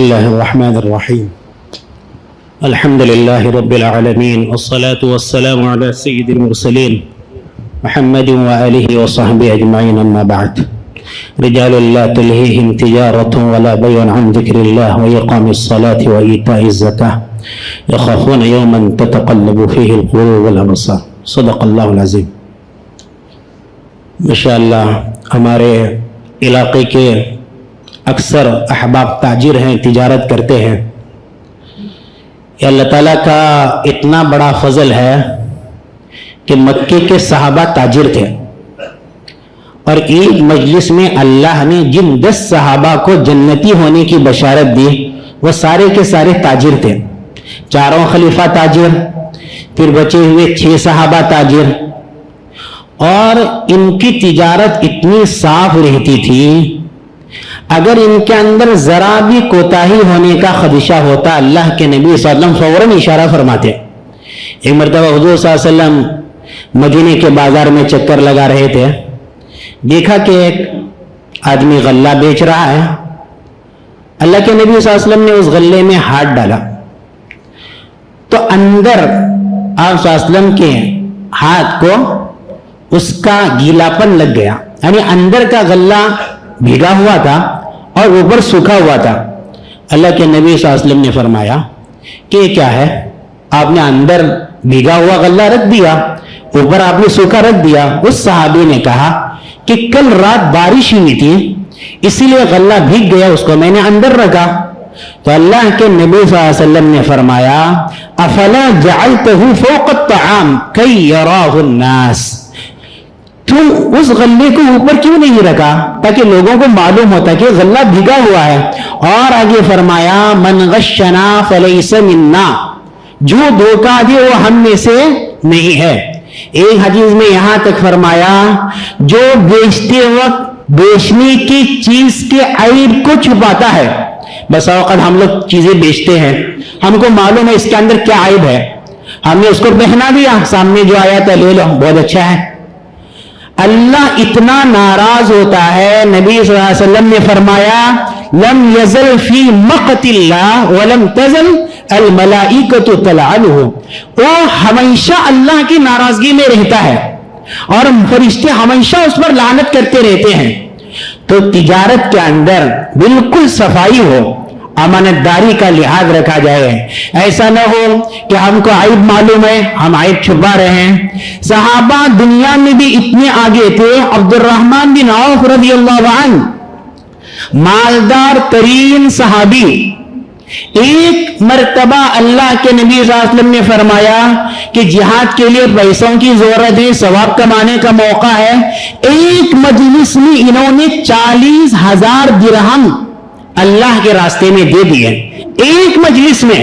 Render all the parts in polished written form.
الله الرحمن الرحيم الحمد لله رب العالمين والصلاة والسلام على سيد المرسلين محمد وآله وصحبه أجمعين أما بعد رجال لا تلهيهم تجارة ولا بيع عن ذكر الله وإقام الصلاة وإيتاء الزكاة يخافون يوما تتقلب فيه القلوب والأبصار صدق الله العظيم. ماشاءاللہ ہمارے علاقے کے اکثر احباب تاجر ہیں، تجارت کرتے ہیں. یہ اللہ تعالیٰ کا اتنا بڑا فضل ہے کہ مکے کے صحابہ تاجر تھے اور ایک مجلس میں اللہ نے جن 10 صحابہ کو جنتی ہونے کی بشارت دی وہ سارے کے سارے تاجر تھے. چاروں خلیفہ تاجر، پھر بچے ہوئے 6 صحابہ تاجر، اور ان کی تجارت اتنی صاف رہتی تھی اگر ان کے اندر ذرا بھی کوتاہی ہونے کا خدشہ ہوتا اللہ کے نبی صلی اللہ علیہ وسلم فوراً اشارہ فرماتے. ایک مرتبہ حضور صلی اللہ علیہ وسلم مدینے کے بازار میں چکر لگا رہے تھے، دیکھا کہ ایک آدمی غلہ بیچ رہا ہے. اللہ کے نبی صلی اللہ علیہ وسلم نے اس غلے میں ہاتھ ڈالا تو اندر آپ صلی اللہ علیہ وسلم کے ہاتھ کو اس کا گیلاپن لگ گیا، یعنی اندر کا غلہ بھیگا ہوا تھا اور اوپر سوکھا ہوا تھا. اللہ کے نبی صلی اللہ علیہ وسلم نے فرمایا کہ یہ کیا ہے؟ آپ نے اندر بھیگا ہوا غلہ رکھ دیا، اوپر آپ نے سوکھا رکھ دیا. اس صحابی نے کہا کہ کل رات بارش ہوئی تھی اسی لیے غلہ بھیگ گیا، اس کو میں نے اندر رکھا. تو اللہ کے نبی صلی اللہ علیہ وسلم نے فرمایا افلا جعلته فوق الطعام کی یراہ الناس، تم اس غلے کو اوپر کیوں نہیں رکھا تاکہ لوگوں کو معلوم ہوتا کہ غلہ بھیگا ہوا ہے. اور آگے فرمایا من غشنا فلیس منا، جو دھوکہ دے وہ ہم میں سے نہیں ہے. ایک حدیث میں یہاں تک فرمایا جو بیچتے وقت بیچنے کی چیز کے عیب کو چھپاتا ہے. بس اوقات ہم لوگ چیزیں بیچتے ہیں، ہم کو معلوم ہے اس کے اندر کیا عیب ہے، ہم نے اس کو پہنا دیا، سامنے جو آیا تھا لے لو بہت اچھا ہے. اللہ اتنا ناراض ہوتا ہے. نبی صلی اللہ علیہ وسلم نے فرمایا لم یزل فی مقت اللہ ولم تزل الملائکۃ تلعنہ، وہ ہمیشہ اللہ کی ناراضگی میں رہتا ہے اور فرشتے ہمیشہ اس پر لعنت کرتے رہتے ہیں. تو تجارت کے اندر بالکل صفائی ہو، امانت داری کا لحاظ رکھا جائے. ایسا نہ ہو کہ ہم کو عیب معلوم ہے ہم عیب چھپا رہے ہیں. صحابہ دنیا میں بھی اتنے آگے تھے. عبد الرحمن بن عوف رضی اللہ عنہ مالدار ترین صحابی، ایک مرتبہ اللہ کے نبی صلی اللہ علیہ وسلم نے فرمایا کہ جہاد کے لیے پیسوں کی ضرورت ہے، ثواب کمانے کا موقع ہے. ایک مجلس میں انہوں نے 40,000 درہم اللہ کے راستے میں دے دیے. ایک مجلس میں.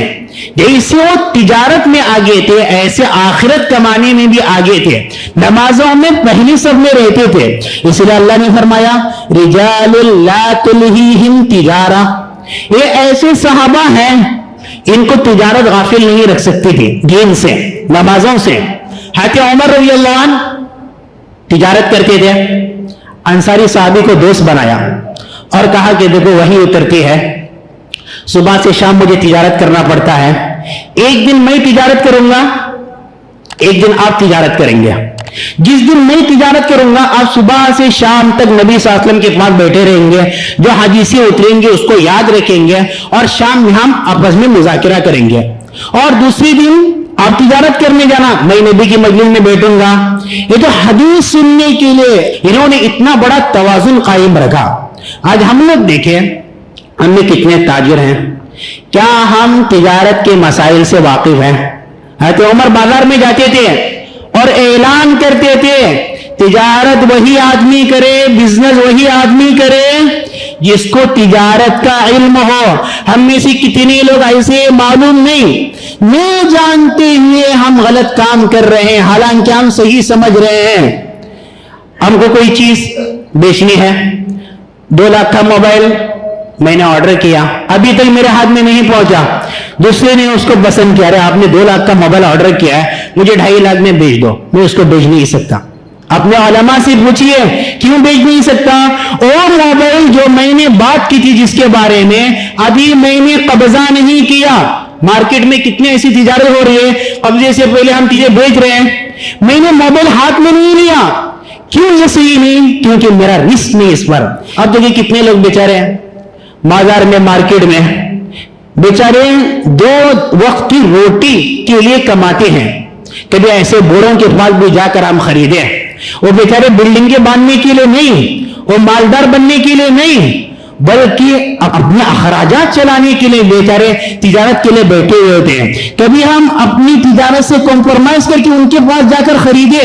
جیسے وہ تجارت میں آگے تھے ایسے آخرت کمانے میں بھی آگے تھے. نمازوں میں پہلی صف میں رہتے تھے. اس لیے اللہ نے فرمایا رجال لا تلہیہم تجارہ، یہ ایسے صحابہ ہیں ان کو تجارت غافل نہیں رکھ سکتی تھی دین سے، نمازوں سے. حضرت عمر رضی اللہ عنہ تجارت کرتے تھے. انصاری صحابی کو دوست بنایا اور کہا کہ دیکھو وہی اترتی ہے، صبح سے شام مجھے تجارت کرنا پڑتا ہے، ایک دن میں تجارت کروں گا ایک دن آپ تجارت کریں گے. جس دن میں تجارت کروں گا آپ صبح سے شام تک نبی صلی اللہ علیہ وسلم کے پاس بیٹھے رہیں گے، جو حدیثیں اتریں گے اس کو یاد رکھیں گے اور شام میں ہم آپس میں مذاکرہ کریں گے. اور دوسری دن آپ تجارت کرنے جانا، میں نبی کی مجلس میں بیٹھوں گا. یہ تو حدیث سننے کے لیے انہوں نے اتنا بڑا توازن قائم رکھا. آج ہم لوگ دیکھیں ہم میں کتنے تاجر ہیں، کیا ہم تجارت کے مسائل سے واقف ہیں؟ حضرت عمر بازار میں جاتے تھے اور اعلان کرتے تھے تجارت وہی آدمی کرے، بزنس وہی آدمی کرے جس کو تجارت کا علم ہو. ہم میں سے کتنے لوگ ایسے معلوم نہیں جانتے ہوئے ہم غلط کام کر رہے ہیں حالانکہ ہم صحیح سمجھ رہے ہیں. ہم کو کوئی چیز بیچنی ہے، 2 لاکھ کا موبائل میں نے آرڈر کیا، ابھی تک میرے ہاتھ میں نہیں پہنچا. دوسرے نے اس کو پسند کیا، ارے آپ نے 2 لاکھ کا موبائل آرڈر کیا ہے، مجھے 2.5 لاکھ میں بیچ دو. میں اس کو بیچ نہیں سکتا. اپنے علماء سے پوچھئے کیوں بیچ نہیں سکتا؟ اور موبائل جو میں نے بات کی تھی جس کے بارے میں ابھی میں نے قبضہ نہیں کیا، مارکیٹ میں کتنے ایسی تجارت ہو رہی ہے، قبضے سے پہلے ہم چیزیں بیچ رہے ہیں، میں نے موبائل ہاتھ میں نہیں لیا، کیوں یہ صحیح نہیں؟ کیونکہ میرا رسک نہیں اس پر۔ اب دیکھیں کتنے لوگ بیچارے ہیں بازار میں، مارکیٹ میں بیچارے 2 وقت کی روٹی کے لیے کماتے ہیں، کبھی ایسے بوڑھوں کے پاس بھی جا کر ہم خریدیں، وہ بیچارے بلڈنگیں باندھنے کے لیے نہیں، وہ مالدار بننے کے لیے نہیں، بلکہ اپنے اخراجات چلانے کے لیے بیچارے تجارت کے لیے بیٹھے ہوئے ہوتے ہیں۔ کبھی ہم اپنی تجارت سے کمپرومائز کر کے ان کے پاس جا کر خریدے،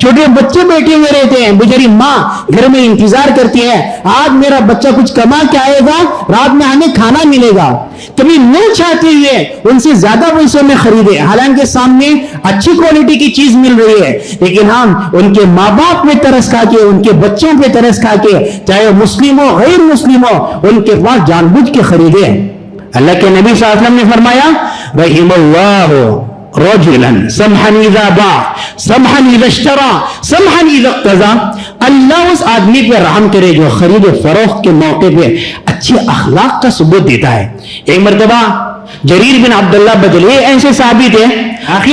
چھوٹے بچے بیٹھے ہوئے رہتے ہیں، بیچاری ماں گھر میں انتظار کرتی ہے آج میرا بچہ کچھ کما کے آئے گا، رات میں ہمیں کھانا ملے گا، کبھی نہیں چاہتے ہوئے ان سے زیادہ پیسوں میں خریدے، حالانکہ سامنے اچھی کوالٹی کی چیز مل رہی ہے، لیکن ہم ان کے ماں باپ پہ ترس کھا کے، ان کے بچوں پہ ترس کھا کے، چاہے مسلم ہو غیر مسلم ہو، ان کے پاس جان بوجھ کے خریدے۔ اللہ کے نبی صلی اللہ علیہ وسلم نے فرمایا رحم اللہ رجلا سمحا اذا باع سمحا اذا اشترى سمحا اذا اقتضى، اللہ اس آدمی پہ رحم کرے جو خرید و فروخت کے موقع پہ اچھے اخلاق کا ثبوت دیتا ہے۔ ایک مرتبہ جریر بن عبداللہ بجلی ایسے صحابی تھے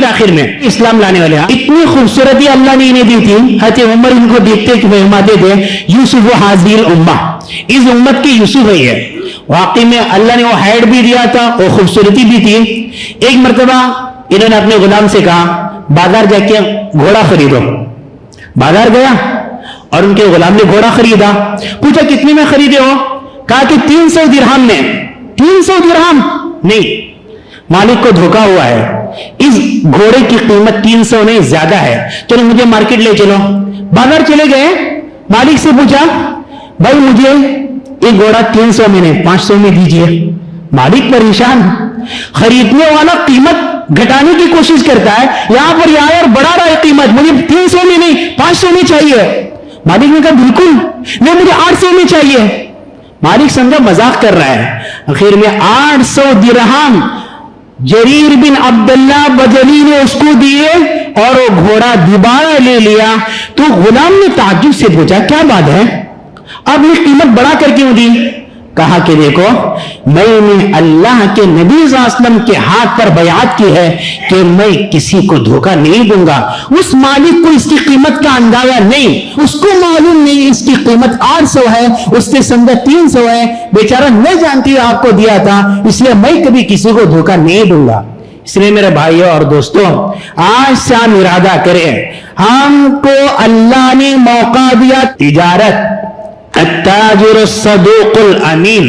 آخر میں اسلام لانے والے، اتنی خوبصورتی اللہ نے انہیں دی تھی، حضرت عمر ان کو دیکھتے کہ فرماتے تھے یوسف حاضر الامہ، اس امت کی یوسف ہے یہ۔ واقعی میں اللہ نے وہ ہائٹ بھی دیا تھا، وہ خوبصورتی بھی تھی۔ ایک مرتبہ انہوں نے اپنے غلام سے کہا بازار جا کے گھوڑا خریدو، بازار گیا اور ان کے غلام نے گھوڑا خریدا، پوچھا کتنے میں خریدے ہو؟ کہا کہ 300 درہم میں۔ 300 درہم نہیں، مالک کو دھوکا ہوا ہے، اس گھوڑے کی قیمت 300 نہیں زیادہ ہے، چلو مجھے مارکیٹ لے چلو۔ بازار چلے گئے، مالک سے پوچھا بھائی مجھے یہ گھوڑا 300 میں نہیں 500 میں دیجئے۔ مالک پریشان، خریدنے والا قیمت گھٹانے کی کوشش کرتا ہے، یہاں پر یہ آیا اور بڑھا رہا ہے قیمت، مجھے 300 میں نہیں 500 میں چاہیے۔ مالک نے کہا بالکل نہیں، مجھے 800 میں چاہیے۔ مالک سمجھا مذاق کر رہا ہے، آخر میں 800 درہم جریر بن عبداللہ بجلی نے اس کو دیے اور وہ گھوڑا دوبارہ لے لیا۔ تو غلام نے تعجب سے پوچھا کیا بات ہے، اب یہ قیمت بڑھا کر کیوں دی؟ کہا کہ دیکھو میں نے اللہ کے نبی صلی اللہ علیہ وسلم کے ہاتھ پر بیعت کی ہے کہ میں کسی کو دھوکہ نہیں دوں گا۔ اس مالک کو اس کی قیمت کا اندازہ نہیں، اس کو معلوم نہیں اس کی قیمت 800 ہے، اس نے سمجھا 300 ہے، بیچارہ نہیں جانتی آپ کو دیا تھا، اس لیے میں کبھی کسی کو دھوکہ نہیں دوں گا۔ اس لیے میرے بھائیوں اور دوستوں، آج سے ہم ارادہ کریں، ہم کو اللہ نے موقع دیا تجارت التاجر الصدوق الامین،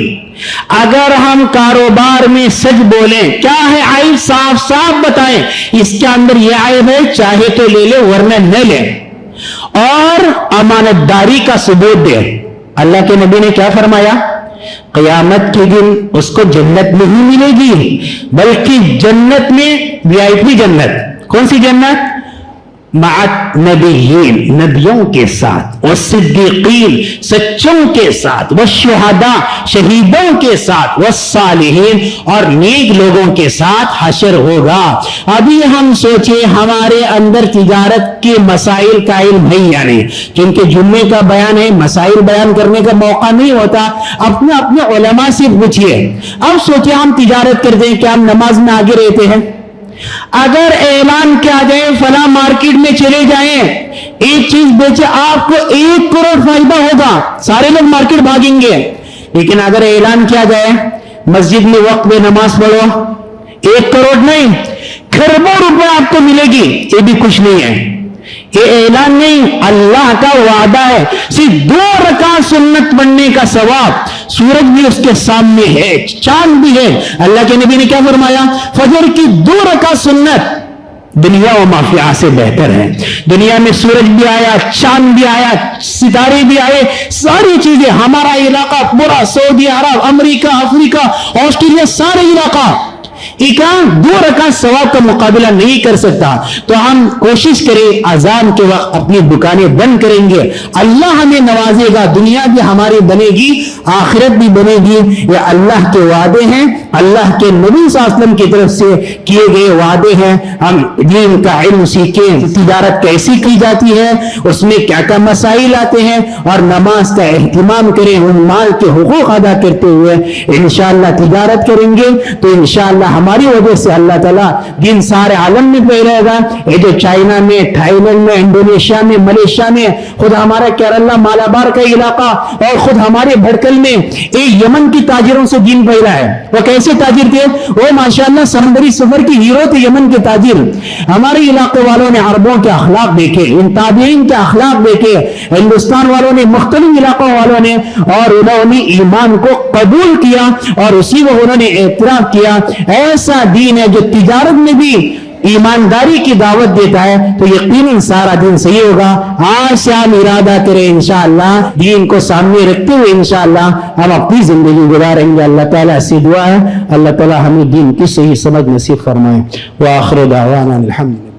اگر ہم کاروبار میں سچ بولیں، کیا ہے عیب صاف صاف بتائیں، اس کے اندر یہ عیب ہے چاہے تو لے لے ورنہ نہ لے، اور امانت داری کا ثبوت دے۔ اللہ کے نبی نے کیا فرمایا؟ قیامت کے دن اس کو جنت نہیں ملے گی، بلکہ جنت میں وی آئی پی جنت۔ کون سی جنت؟ مع نبیین، نبیوں کے ساتھ، والصدیقین، سچوں کے ساتھ، والشہداء، شہیدوں کے ساتھ، والصالحین، اور نیک لوگوں کے ساتھ حشر ہوگا۔ ابھی ہم سوچیں ہمارے اندر تجارت کے مسائل کا علم ہے یا نہیں، کیونکہ جمعے کا بیان ہے، مسائل بیان کرنے کا موقع نہیں ہوتا، اپنے علماء سے پوچھئے۔ اب سوچیں ہم تجارت کرتے ہیں، کیا ہم نماز میں آگے رہتے ہیں؟ اگر اعلان کیا جائے فلاں مارکیٹ میں چلے جائیں، ایک چیز بیچے آپ کو 1 کروڑ فائدہ ہوگا، سارے لوگ مارکیٹ بھاگیں گے۔ لیکن اگر اعلان کیا جائے مسجد میں وقت میں نماز پڑھو، 1 کروڑ نہیں کھربوں روپے آپ کو ملے گی، یہ بھی کچھ نہیں ہے، یہ اعلان نہیں، اللہ کا وعدہ ہے۔ صرف 2 رکعت سنت پڑھنے کا ثواب، سورج بھی اس کے سامنے ہے، چاند بھی ہے۔ اللہ کے نبی نے کیا فرمایا؟ فجر کی 2 رکعت سنت دنیا و مافیہ سے بہتر ہے۔ دنیا میں سورج بھی آیا، چاند بھی آیا، ستارے بھی آئے، ساری چیزیں، ہمارا علاقہ پورا سعودی عرب، امریکہ، افریقہ، آسٹریلیا، سارے علاقہ ایک 2 رکعت ثواب کا مقابلہ نہیں کر سکتا. تو ہم کوشش کریں اذان کے وقت اپنی دکانیں بند کریں گے, اللہ ہمیں نوازے گا, دنیا بھی ہماری بنے گی, آخرت بھی بنے گی. یہ اللہ کے وعدے ہیں, اللہ کے نبی صلی اللہ علیہ وسلم کی طرف سے کیے گئے وعدے ہیں. ہم دین کا علم سیکھیں, تجارت کیسی کی جاتی ہے, اس میں کیا کیا مسائل آتے ہیں, اور نماز کا اہتمام کریں, ان مال کے حقوق ادا کرتے ہوئے انشاءاللہ تجارت کریں گے تو انشاءاللہ ہماری وجہ سے اللہ تعالیٰ دین سارے عالم میں پھیلے گا. یہ جو چائنا میں, تھائی لینڈ میں, انڈونیشیا میں, ملیشیا میں, خود ہمارا کیرلا مالابار کا علاقہ, اور خود ہمارے بھڑکل میں یہ یمن کی تاجروں سے دین پھیلا ہے. وہ کیسے تاجر تھے, وہ ماشاءاللہ سمندری سفر کی ہیرو تھے یمن کے تاجر. ہمارے علاقے والوں نے عربوں کے اخلاق دیکھے, ان تابعین کے اخلاق دیکھے, ہندوستان والوں نے, مختلف علاقوں والوں نے, اور انہوں نے ایمان کو قبول کیا اور اسی کو انہوں نے اعتراف کیا. ایسا دین ہے جو تجارت میں بھی ایمانداری کی دعوت دیتا ہے, تو یقیناً سارا دین صحیح ہوگا. آج سے ہم ارادہ کریں انشاءاللہ دین کو سامنے رکھتے ہوئے انشاءاللہ ہم اپنی زندگی گزاریں گے. اللہ تعالیٰ سے دعا ہے اللہ تعالیٰ ہمیں دین کی صحیح سمجھ نصیب فرمائے. وآخر دعوانا الحمد للہ.